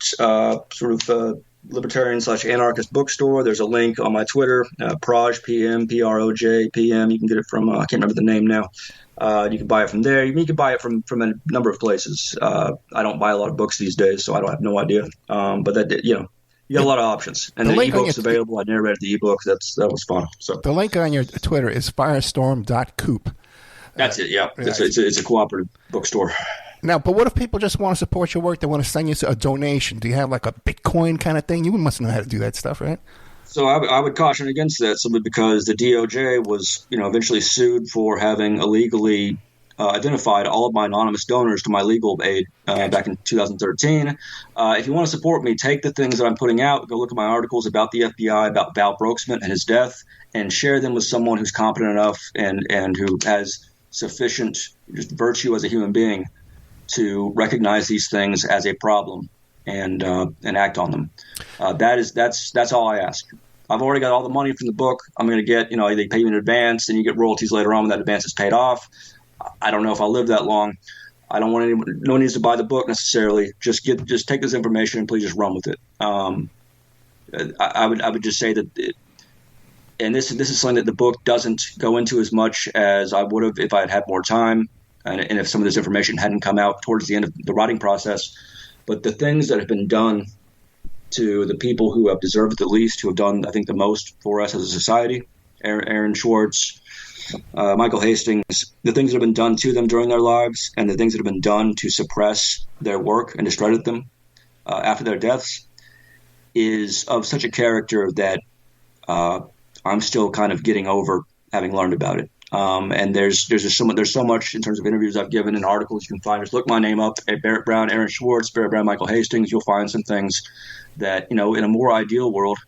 libertarian/anarchist bookstore, there's a link on my Twitter, Proj PM, Proj PM. You can get it from, I can't remember the name now. You can buy it from there. You can buy it from a number of places. I don't buy a lot of books these days, so I don't have no idea. But that, you got a lot of options. And the ebook's available. I narrated the ebook. That was fun. So the link on your Twitter is firestorm.coop. That's it. Yeah, it's a cooperative bookstore. Now, but what if people just want to support your work? They want to send you a donation. Do you have like a Bitcoin kind of thing? You must know how to do that stuff, right? So I would caution against that simply because the DOJ was, eventually sued for having illegally identified all of my anonymous donors to my legal aid back in 2013. If you want to support me, take the things that I'm putting out, go look at my articles about the FBI, about Val Broeksman and his death, and share them with someone who's competent enough and who has sufficient just virtue as a human being to recognize these things as a problem and act on them. That's all I ask. I've already got all the money from the book. I'm going to get, they pay you in advance, then you get royalties later on when that advance is paid off. I don't know if I'll live that long. I don't want anyone, no one needs to buy the book necessarily. Just take this information and please just run with it. I would just say that, and this is something that the book doesn't go into as much as I would have if I had had more time, and if some of this information hadn't come out towards the end of the writing process. But the things that have been done to the people who have deserved it the least, who have done, I think, the most for us as a society, Aaron Schwartz, Michael Hastings, the things that have been done to them during their lives and the things that have been done to suppress their work and discredit them after their deaths is of such a character that I'm still kind of getting over having learned about it. And there's so much in terms of interviews I've given and articles you can find. Just look my name up at Barrett Brown, Aaron Schwartz, Barrett Brown, Michael Hastings. You'll find some things that, in a more ideal world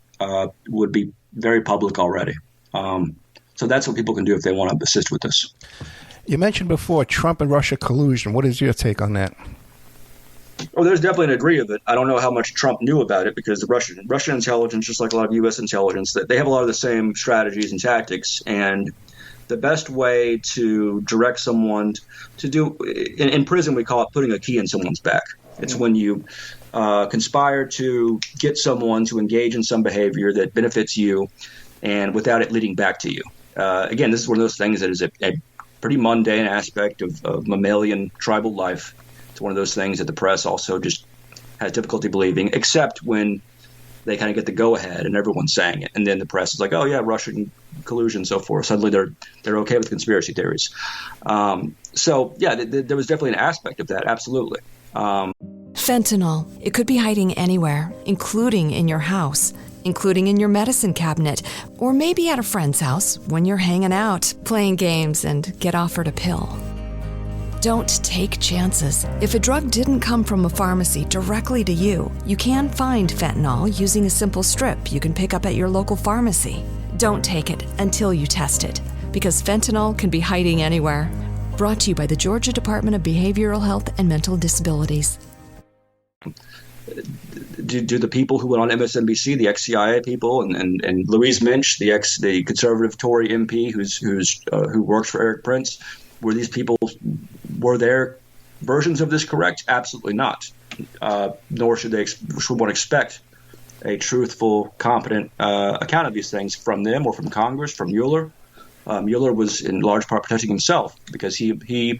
would be very public already. So that's what people can do if they want to assist with this. You mentioned before Trump and Russia collusion. What is your take on that? Oh, there's definitely a degree of it. I don't know how much Trump knew about it because the Russian intelligence, just like a lot of U.S. intelligence, that they have a lot of the same strategies and tactics. And the best way to direct someone to do in prison, we call it putting a key in someone's back. It's when you conspire to get someone to engage in some behavior that benefits you, and without it leading back to you. Again, this is one of those things that is a pretty mundane aspect of mammalian tribal life. It's one of those things that the press also just has difficulty believing, except when they kind of get the go-ahead and everyone's saying it. And then the press is like, oh, yeah, Russian collusion and so forth. Suddenly they're okay with conspiracy theories. So, yeah, there was definitely an aspect of that, absolutely. Fentanyl. It could be hiding anywhere, including in your house, including in your medicine cabinet, or maybe at a friend's house when you're hanging out, playing games, and get offered a pill. Don't take chances. If a drug didn't come from a pharmacy directly to you, you can find fentanyl using a simple strip you can pick up at your local pharmacy. Don't take it until you test it, because fentanyl can be hiding anywhere. Brought to you by the Georgia Department of Behavioral Health and Mental Disabilities. Do the people who went on MSNBC, the ex-CIA people, and Louise Minch, the conservative Tory MP who works for Eric Prince, were their versions of this correct? Absolutely not. Nor should one expect a truthful, competent account of these things from them or from Congress, from Mueller. Mueller was in large part protecting himself because the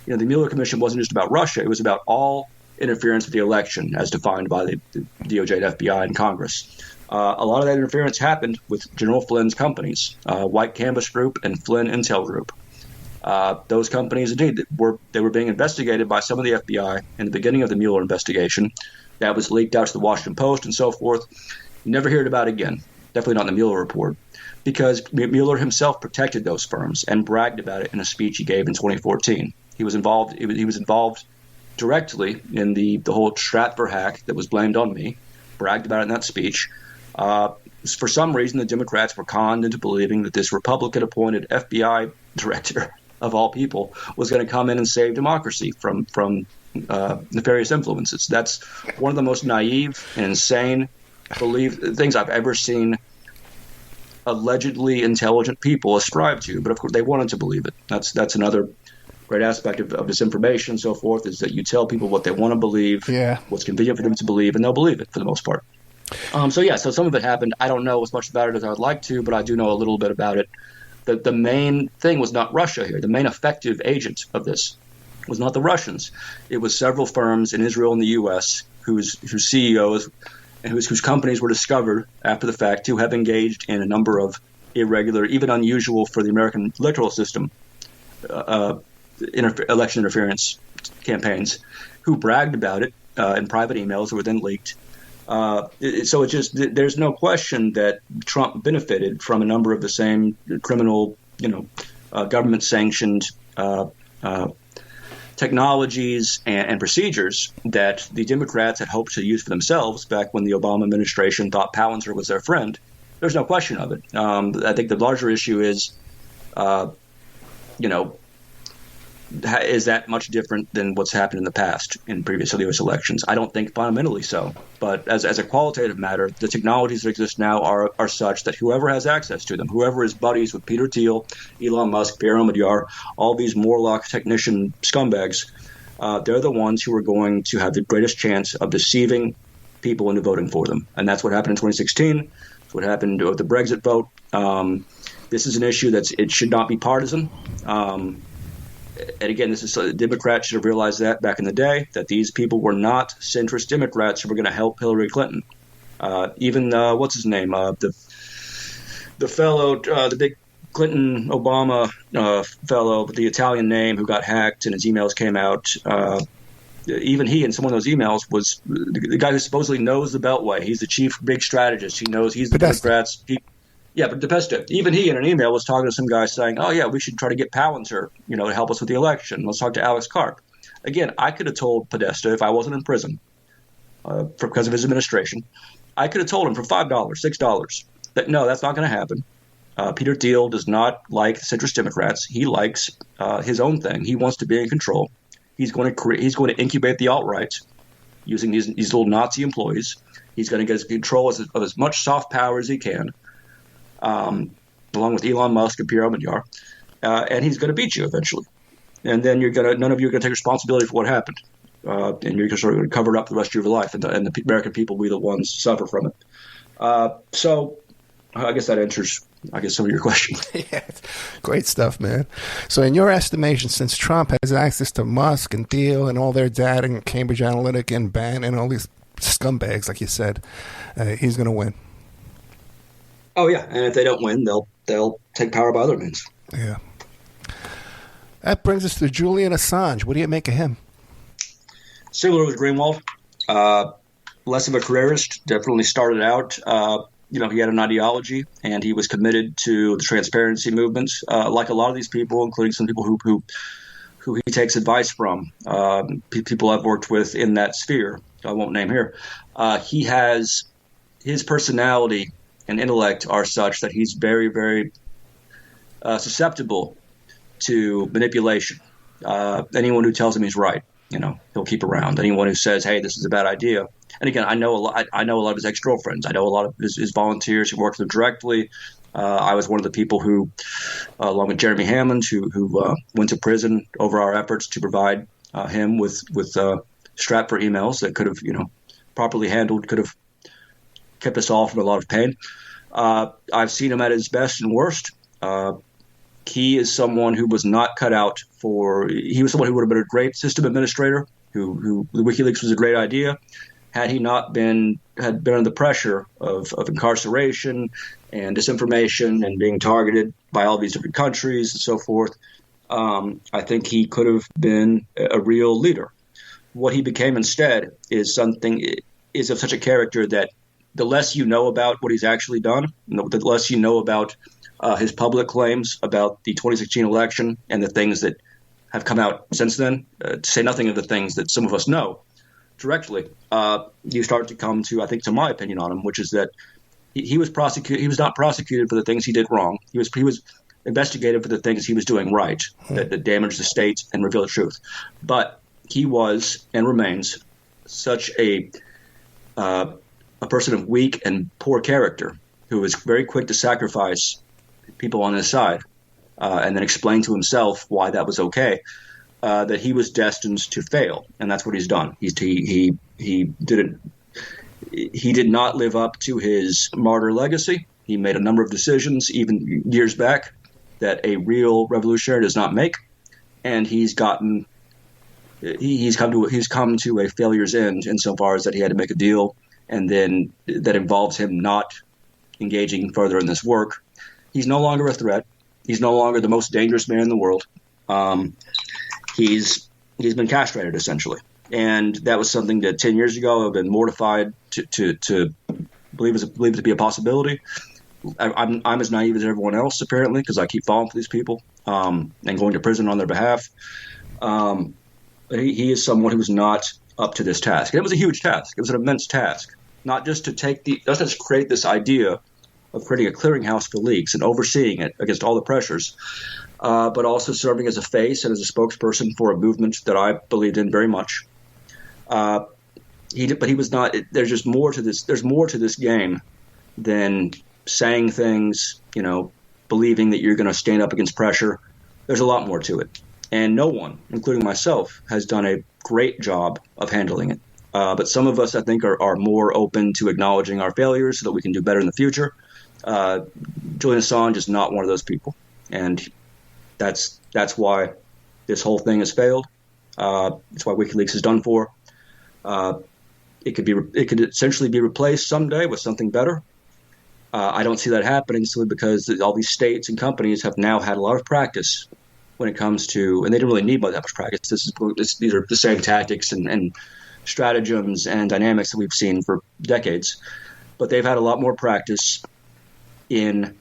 Mueller Commission wasn't just about Russia; it was about all interference with the election as defined by the DOJ and FBI and Congress. A lot of that interference happened with General Flynn's companies, White Canvas Group and Flynn Intel Group. Those companies, indeed, were being investigated by some of the FBI in the beginning of the Mueller investigation. That was leaked out to the Washington Post and so forth. You never hear about it again, definitely not in the Mueller report, because Mueller himself protected those firms and bragged about it in a speech he gave in 2014. He was involved directly in the whole Stratfor hack that was blamed on me, bragged about it in that speech. For some reason, the Democrats were conned into believing that this Republican-appointed FBI director, of all people, was going to come in and save democracy from nefarious influences. That's one of the most naive and insane things I've ever seen allegedly intelligent people ascribe to. But, of course, they wanted to believe it. That's another great aspect of disinformation and so forth, is that you tell people what they want to believe, what's convenient for them to believe, and they'll believe it for the most part. So some of it happened. I don't know as much about it as I would like to, but I do know a little bit about it. The main thing was not Russia here. The main effective agent of this was not the Russians. It was several firms in Israel and the U.S. whose CEOs and whose companies were discovered after the fact to have engaged in a number of irregular, even unusual for the American electoral system, election interference campaigns, who bragged about it in private emails that were then leaked. So there's no question that Trump benefited from a number of the same criminal, government-sanctioned technologies and procedures that the Democrats had hoped to use for themselves back when the Obama administration thought Palantir was their friend. There's no question of it. I think the larger issue is, is that much different than what's happened in the past in previous U.S. elections? I don't think fundamentally so. But as a qualitative matter, the technologies that exist now are such that whoever has access to them, whoever is buddies with Peter Thiel, Elon Musk, Pierre Omidyar, all these Morlock technician scumbags, they're the ones who are going to have the greatest chance of deceiving people into voting for them. And that's what happened in 2016. That's what happened with the Brexit vote. This is an issue it should not be partisan. And again, Democrats should have realized that back in the day, that these people were not centrist Democrats who were going to help Hillary Clinton. Even what's his name? The fellow, the big Clinton Obama fellow with the Italian name who got hacked and his emails came out. Even he, in some of those emails, was the guy who supposedly knows the Beltway. He's the chief big strategist. He knows he's the Democrats. Yeah, but DePesta, even he in an email was talking to some guy saying, oh, yeah, we should try to get Palantir, to help us with the election. Let's talk to Alex Karp. Again, I could have told Podesta, if I wasn't in prison because of his administration, I could have told him for $5, $6 that, no, that's not going to happen. Peter Thiel does not like centrist Democrats. He likes his own thing. He wants to be in control. He's going to incubate the alt-right using these little Nazi employees. He's going to get control of as much soft power as he can. Along with Elon Musk and Pierre Omidyar, and he's going to beat you eventually. And then none of you are going to take responsibility for what happened, and you're sort of going to cover it up the rest of your life, and the American people will be the ones who suffer from it. So I guess that answers, some of your questions. Yeah, great stuff, man. So in your estimation, since Trump has access to Musk and Thiel and all their data and Cambridge Analytica and Bannon and all these scumbags, like you said, he's going to win. Oh yeah, and if they don't win, they'll take power by other means. Yeah. That brings us to Julian Assange. What do you make of him? Similar with Greenwald, less of a careerist. Definitely started out. He had an ideology, and he was committed to the transparency movement. Like a lot of these people, including some people who he takes advice from, people I've worked with in that sphere. I won't name here. He has his personality and intellect are such that he's very, very susceptible to manipulation. Anyone who tells him he's right, he'll keep around. Anyone who says, "Hey, this is a bad idea." And again, I know a lot of his ex-girlfriends. I know a lot of his volunteers who work with him directly. I was one of the people who, along with Jeremy Hammond, who went to prison over our efforts to provide him with Stratfor emails that could have, properly handled, could have kept us all from a lot of pain. I've seen him at his best and worst. He is someone who was not cut out he was someone who would have been a great system administrator, who the WikiLeaks was a great idea. Had he not been under the pressure of incarceration and disinformation and being targeted by all these different countries and so forth, I think he could have been a real leader. What he became instead is of such a character that the less you know about what he's actually done, the less you know about his public claims about the 2016 election and the things that have come out since then, to say nothing of the things that some of us know directly, you start to come to, I think, to my opinion on him, which is that he was prosecuted. He was not prosecuted for the things he did wrong. He was investigated for the things he was doing right, that damaged the state and revealed the truth. But he was and remains such a person of weak and poor character who is very quick to sacrifice people on his side and then explain to himself why that was okay, that he was destined to fail. And that's what he's done. He did not live up to his martyr legacy. He made a number of decisions, even years back, that a real revolutionary does not make. And he's come to a failure's end insofar as that he had to make a deal, and then that involves him not engaging further in this work. He's no longer a threat. He's no longer the most dangerous man in the world. He's been castrated, essentially. And that was something that 10 years ago I've been mortified to believe to be a possibility. I'm as naive as everyone else, apparently, because I keep falling for these people and going to prison on their behalf. He is someone who was not up to this task. And it was a huge task. It was an immense task. Not just to create this idea of creating a clearinghouse for leaks and overseeing it against all the pressures, but also serving as a face and as a spokesperson for a movement that I believed in very much. But he was not. There's just more to this. There's more to this game than saying things, believing that you're going to stand up against pressure. There's a lot more to it. And no one, including myself, has done a great job of handling it. But some of us, I think, are more open to acknowledging our failures so that we can do better in the future. Julian Assange is not one of those people. And that's why this whole thing has failed. That's why WikiLeaks is done for. It could essentially be replaced someday with something better. I don't see that happening simply because all these states and companies have now had a lot of practice when it comes to, and they didn't really need that much practice. These are the same tactics and stratagems and dynamics that we've seen for decades, but they've had a lot more practice in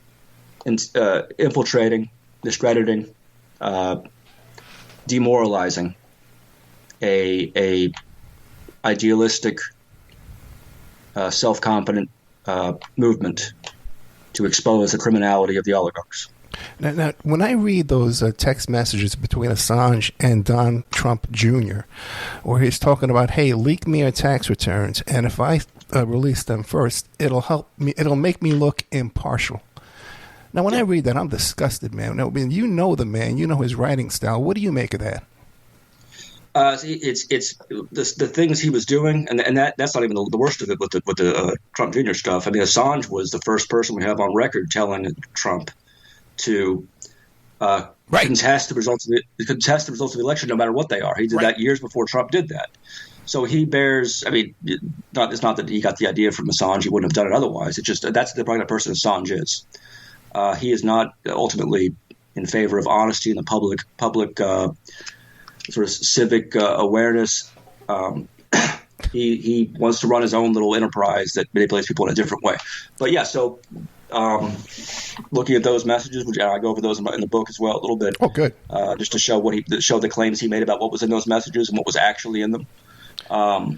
infiltrating, discrediting, demoralizing a idealistic, self-confident movement to expose the criminality of the oligarchs. Now, when I read those text messages between Assange and Don Trump Jr., where he's talking about, hey, leak me your tax returns, and if I release them first, it'll make me look impartial. Now, when I read that, I'm disgusted, man. Now, you know the man, you know his writing style. What do you make of that? It's the things he was doing, and that's not even the worst of it with the Trump Jr. stuff. I mean, Assange was the first person we have on record telling Trump to contest the results of the election, no matter what they are. He did that years before Trump did that. So he bears. I mean, it's not that he got the idea from Assange; he wouldn't have done it otherwise. It's just that's the kind of person Assange is. He is not ultimately in favor of honesty in the public sort of civic awareness. He wants to run his own little enterprise that manipulates people in a different way. But yeah, so looking at those messages, which I go over those in the book as well a little bit. Oh, good. Just to show show the claims he made about what was in those messages and what was actually in them. I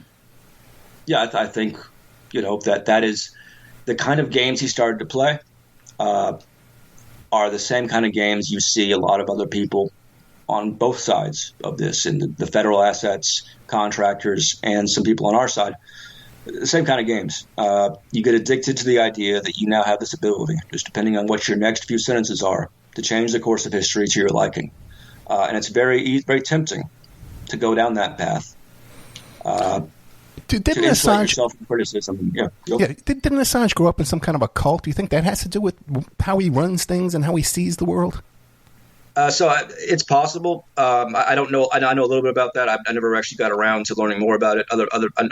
think that is the kind of games he started to play. Are the same kind of games you see a lot of other people on both sides of this, in the federal assets, contractors, and some people on our side. The same kind of games. You get addicted to the idea that you now have this ability, just depending on what your next few sentences are, to change the course of history to your liking. And it's very tempting to go down that path. Didn't Assange grow up in some kind of a cult? Do you think that has to do with how he runs things and how he sees the world? So it's possible. I don't know. I know a little bit about that. I never actually got around to learning more about it.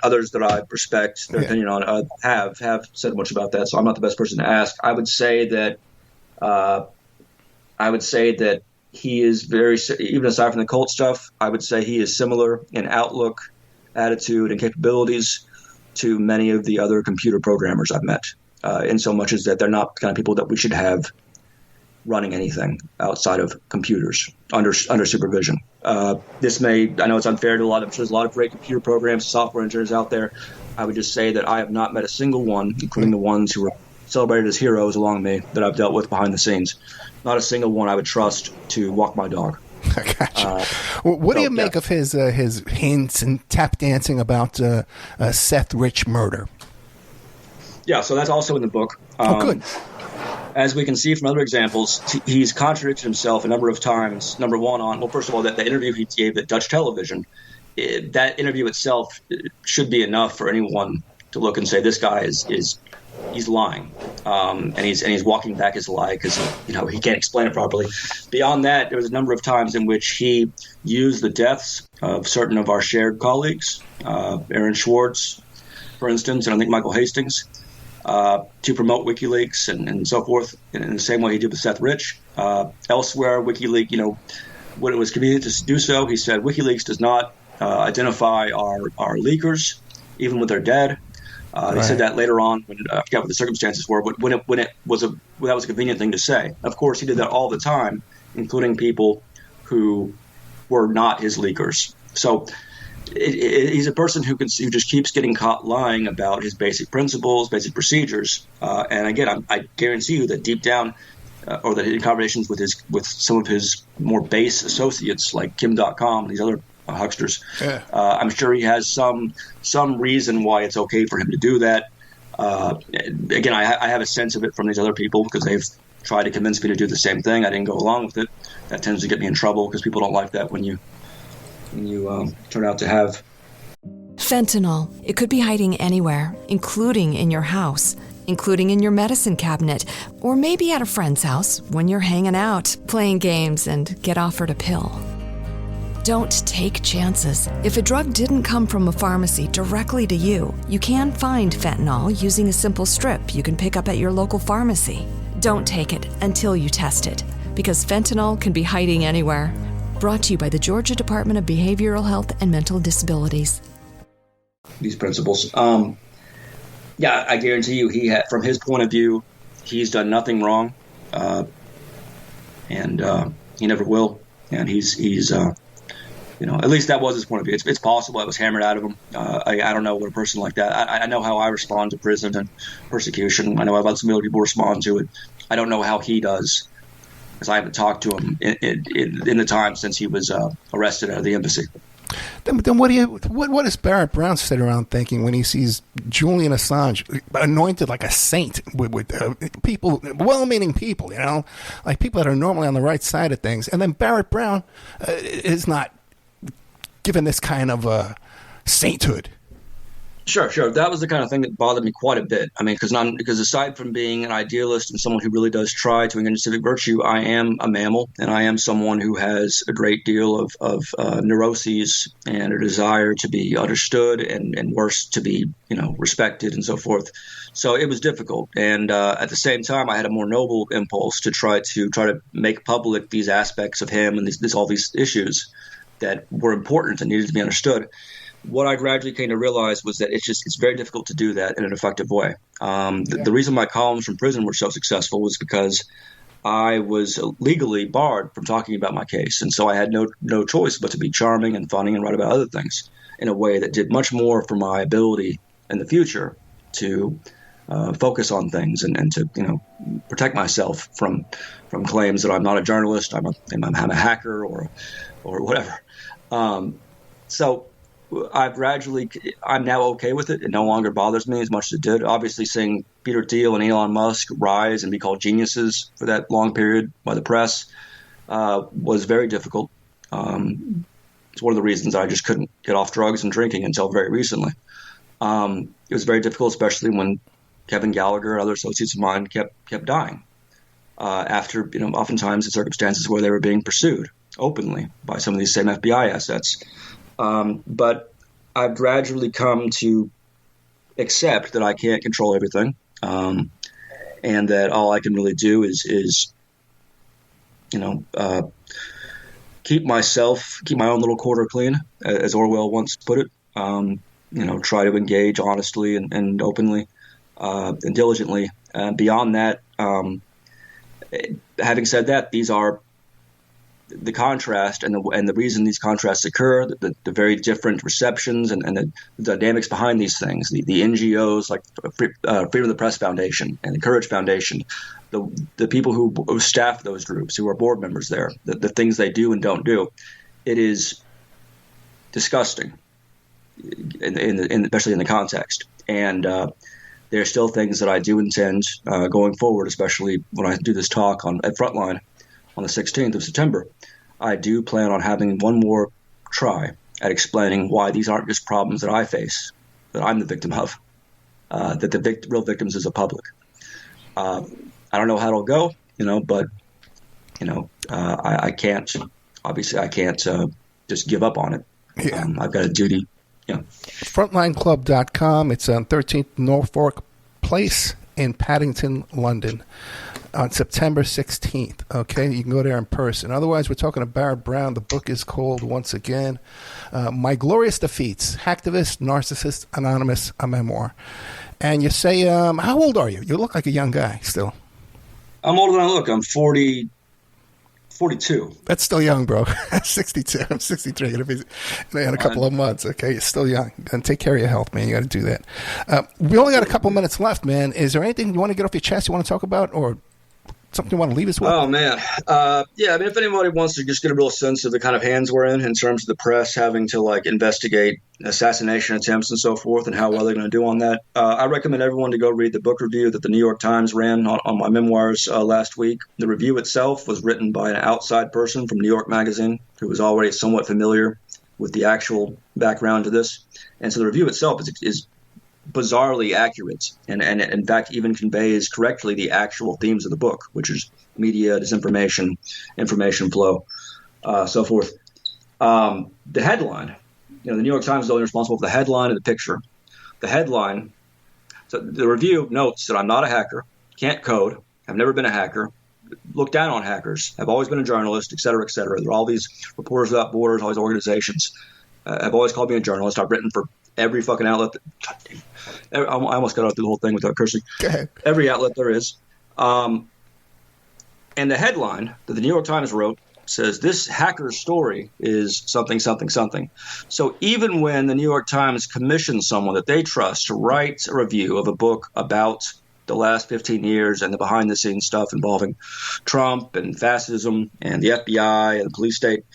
Others that I respect their opinion on have said much about that. So I'm not the best person to ask. I would say that he is very, even aside from the cult stuff, I would say he is similar in outlook, attitude, and capabilities to many of the other computer programmers I've met. In so much as that they're not the kind of people that we should have running anything outside of computers under supervision. I know it's unfair to there's a lot of great computer programs, software engineers out there. I would just say that I have not met a single one, including the ones who are celebrated as heroes along me, that I've dealt with behind the scenes. Not a single one I would trust to walk my dog. I gotcha. What do you make of his hints and tap dancing about Seth Rich murder? Yeah, so that's also in the book. Good. As we can see from other examples, he's contradicted himself a number of times. Number one, first of all, that the interview he gave at Dutch television, that interview itself should be enough for anyone to look and say this guy he's lying, and he's walking back his lie because he can't explain it properly. Beyond that, there was a number of times in which he used the deaths of certain of our shared colleagues, Aaron Swartz, for instance, and I think Michael Hastings, to promote WikiLeaks and so forth, in the same way he did with Seth Rich. Elsewhere, WikiLeaks, when it was convenient to do so, he said WikiLeaks does not identify our leakers, even when they're dead. He said that later on, when I forgot what the circumstances were, but that was a convenient thing to say. Of course, he did that all the time, including people who were not his leakers. So he's a person who just keeps getting caught lying about his basic principles, basic procedures. And again, I guarantee you that deep down, or that in conversations with some of his more base associates like Kim.com, these other hucksters, I'm sure he has some reason why it's okay for him to do that. Again, I have a sense of it from these other people because they've tried to convince me to do the same thing. I didn't go along with it. That tends to get me in trouble because people don't like that when you turn out to have. Fentanyl. It could be hiding anywhere, including in your house, including in your medicine cabinet, or maybe at a friend's house when you're hanging out, playing games, and get offered a pill. Don't take chances. If a drug didn't come from a pharmacy directly to you, you can find fentanyl using a simple strip you can pick up at your local pharmacy. Don't take it until you test it, because fentanyl can be hiding anywhere. Brought to you by the Georgia Department of Behavioral Health and Mental Disabilities. These principles. I guarantee you from his point of view, he's done nothing wrong, and he never will. And he's at least that was his point of view. It's possible it was hammered out of him. I don't know what a person like that. I know how I respond to prison and persecution. I know how some other people respond to it. I don't know how he does, because I haven't talked to him in the time since he was arrested at the embassy. Then what does Barrett Brown sit around thinking when he sees Julian Assange anointed like a saint with people, well-meaning people, like people that are normally on the right side of things, and then Barrett Brown is not given this kind of sainthood? Sure. That was the kind of thing that bothered me quite a bit. I mean, because aside from being an idealist and someone who really does try to engage in civic virtue, I am a mammal, and I am someone who has a great deal of neuroses and a desire to be understood and worse, to be respected and so forth. So it was difficult, and at the same time, I had a more noble impulse to try to make public these aspects of him and all these issues that were important and needed to be understood. What I gradually came to realize was that it's very difficult to do that in an effective way. The reason my columns from prison were so successful was because I was legally barred from talking about my case. And so I had no choice but to be charming and funny and write about other things in a way that did much more for my ability in the future to focus on things and to protect myself from claims that I'm not a journalist, I'm a hacker or whatever. So I'm now okay with it. It no longer bothers me as much as it did. Obviously, seeing Peter Thiel and Elon Musk rise and be called geniuses for that long period by the press was very difficult. It's one of the reasons I just couldn't get off drugs and drinking until very recently. It was very difficult, especially when Kevin Gallagher and other associates of mine kept dying after, oftentimes in circumstances where they were being pursued openly by some of these same FBI assets. But I've gradually come to accept that I can't control everything, and that all I can really do is keep my own little quarter clean, as Orwell once put it. Try to engage honestly and openly and diligently. Beyond that, having said that, these are the contrast and the reason these contrasts occur, the very different receptions and the dynamics behind these things, the NGOs like Freedom of the Press Foundation and the Courage Foundation, the people who staff those groups, who are board members there, the things they do and don't do, it is disgusting, especially in the context. And there are still things that I do intend going forward, especially when I do this talk at Frontline on the 16th of September. I do plan on having one more try at explaining why these aren't just problems that I face, that I'm the victim of, that the real victims is the public. I don't know how it'll go, but I can't. Obviously, I can't just give up on it. Yeah. I've got a duty. Frontlineclub.com. It's on 13th Norfolk Place in Paddington, London, on September 16th. Okay, you can go there in person. Otherwise, we're talking to Barrett Brown. The book is called, once again, My Glorious Defeats, Hacktivist, Narcissist, Anonymous, a Memoir. And you say, how old are you? You look like a young guy still. I'm older than I look. I'm 44 42. That's still young, bro. 62. I'm 63 in a couple of months. Okay, you're still young. And take care of your health, man. You got to do that. We only got a couple minutes left, man. Is there anything you want to get off your chest you want to talk about, or something you want to leave us with? Oh, man. Yeah, I mean, if anybody wants to just get a real sense of the kind of hands we're in terms of the press having to, like, investigate assassination attempts and so forth and how well they're going to do on that, I recommend everyone to go read the book review that the New York Times ran on my memoirs last week. The review itself was written by an outside person from New York Magazine who was already somewhat familiar with the actual background to this. And so the review itself is bizarrely accurate and in fact even conveys correctly the actual themes of the book, which is media, disinformation, information flow, so forth. The headline, the New York Times is only responsible for the headline and the picture. The headline, so the review notes that I'm not a hacker, can't code, I've never been a hacker, look down on hackers, I've always been a journalist, et cetera, et cetera. There are all these Reporters Without Borders, all these organizations have always called me a journalist. I've written for every fucking outlet. I almost got out through the whole thing without cursing. Every outlet there is. And the headline that the New York Times wrote says, this hacker's story is something, something, something. So even when the New York Times commissions someone that they trust to write a review of a book about the last 15 years and the behind-the-scenes stuff involving Trump and fascism and the FBI and the police state,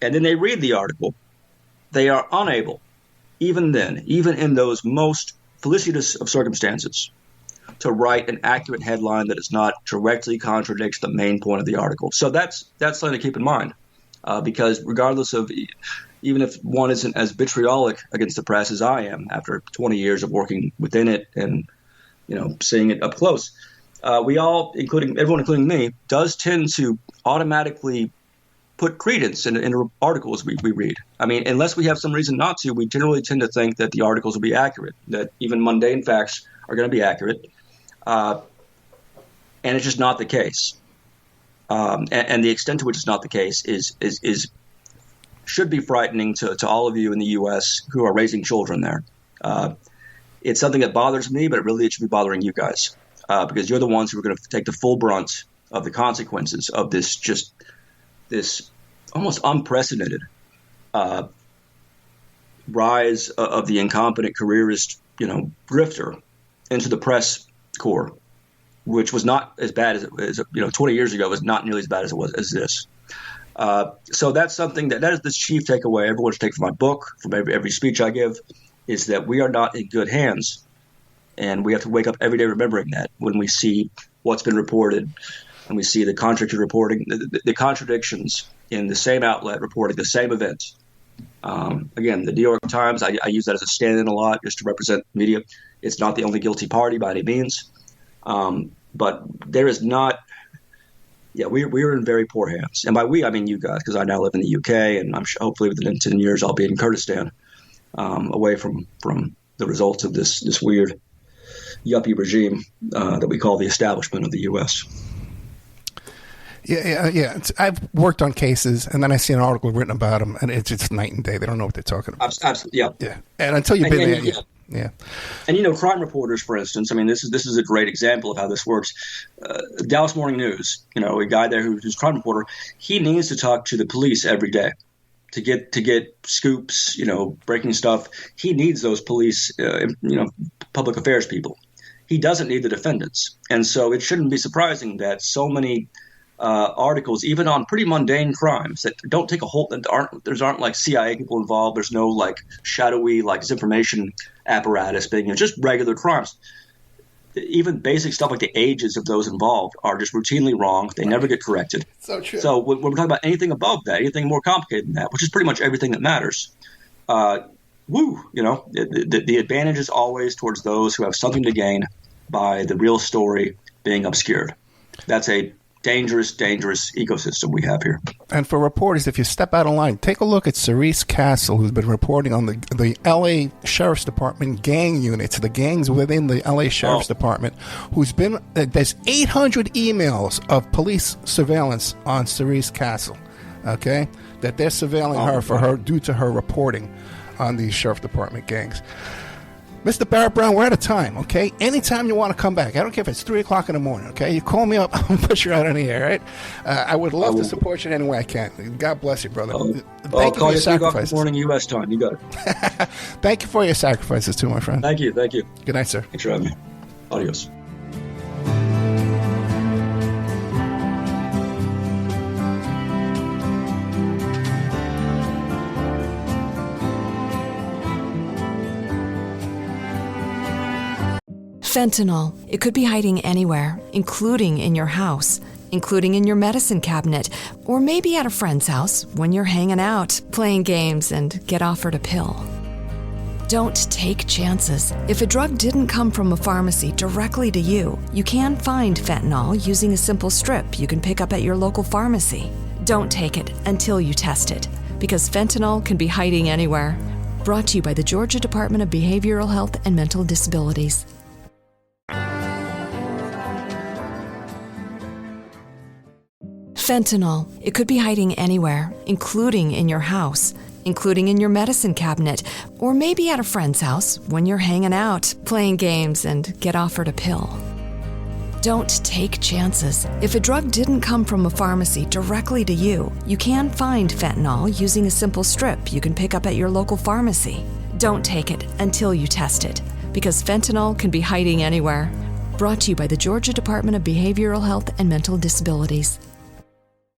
and then they read the article, they are unable, even then, even in those most felicitous of circumstances, to write an accurate headline that does not directly contradicts the main point of the article. So that's something to keep in mind, because regardless of, even if one isn't as vitriolic against the press as I am after 20 years of working within it and seeing it up close, we all, everyone including me, does tend to automatically put credence in articles we read. I mean, unless we have some reason not to, we generally tend to think that the articles will be accurate, that even mundane facts are going to be accurate. And it's just not the case. And the extent to which it's not the case should be frightening to all of you in the U.S. who are raising children there. It's something that bothers me, but it should be bothering you guys, because you're the ones who are going to take the full brunt of the consequences of this almost unprecedented rise of the incompetent careerist, grifter into the press corps, which was not as bad as 20 years ago was not nearly as bad as this. So that's something that is the chief takeaway everyone should take from my book, from every speech I give, is that we are not in good hands. And we have to wake up every day remembering that when we see what's been reported and we see the contractor reporting, the contradictions in the same outlet reporting the same event. Again, the New York Times, I use that as a stand-in a lot just to represent media. It's not the only guilty party by any means. But there is not – we're in very poor hands. And by we, I mean you guys, because I now live in the UK, and I'm sure hopefully within 10 years I'll be in Kurdistan, away from the results of this weird yuppie regime that we call the establishment of the U.S. Yeah. I've worked on cases, and then I see an article written about them, and it's just night and day. They don't know what they're talking about. Absolutely, yeah. Yeah, and until you've been there, yeah. And crime reporters, for instance, I mean, this is a great example of how this works. Dallas Morning News, a guy there who's a crime reporter, he needs to talk to the police every day to get scoops, breaking stuff. He needs those police, public affairs people. He doesn't need the defendants, and so it shouldn't be surprising that so many articles, even on pretty mundane crimes that don't take a hold, that aren't like CIA people involved. There's no like shadowy like disinformation apparatus being just regular crimes. Even basic stuff like the ages of those involved are just routinely wrong. They never get corrected. So true. So when we're talking about anything above that, anything more complicated than that, which is pretty much everything that matters, the advantage is always towards those who have something to gain by the real story being obscured. That's a dangerous ecosystem we have here. And for reporters, if you step out of line, take a look at Cerise Castle, who's been reporting on the L.A. Sheriff's Department gang units, the gangs within the L.A. Sheriff's Department, who's been there's 800 emails of police surveillance on Cerise Castle, okay, that they're surveilling her due to her reporting on these Sheriff Department gangs. Mr. Barrett Brown, we're out of time, okay? Anytime you want to come back, I don't care if it's 3 o'clock in the morning, okay? You call me up, I'll put you out on the air, right? I would love to support you in any way I can. God bless you, brother. I'll call you 3 o'clock in the morning U.S. time. You got it. Thank you for your sacrifices, too, my friend. Thank you. Good night, sir. Thanks for having me. Adios. Fentanyl. It could be hiding anywhere, including in your house, including in your medicine cabinet, or maybe at a friend's house when you're hanging out, playing games, and get offered a pill. Don't take chances. If a drug didn't come from a pharmacy directly to you, you can find fentanyl using a simple strip you can pick up at your local pharmacy. Don't take it until you test it, because fentanyl can be hiding anywhere. Brought to you by the Georgia Department of Behavioral Health and Mental Disabilities. Fentanyl. It could be hiding anywhere, including in your house, including in your medicine cabinet, or maybe at a friend's house when you're hanging out, playing games, and get offered a pill. Don't take chances. If a drug didn't come from a pharmacy directly to you, you can find fentanyl using a simple strip you can pick up at your local pharmacy. Don't take it until you test it, because fentanyl can be hiding anywhere. Brought to you by the Georgia Department of Behavioral Health and Mental Disabilities.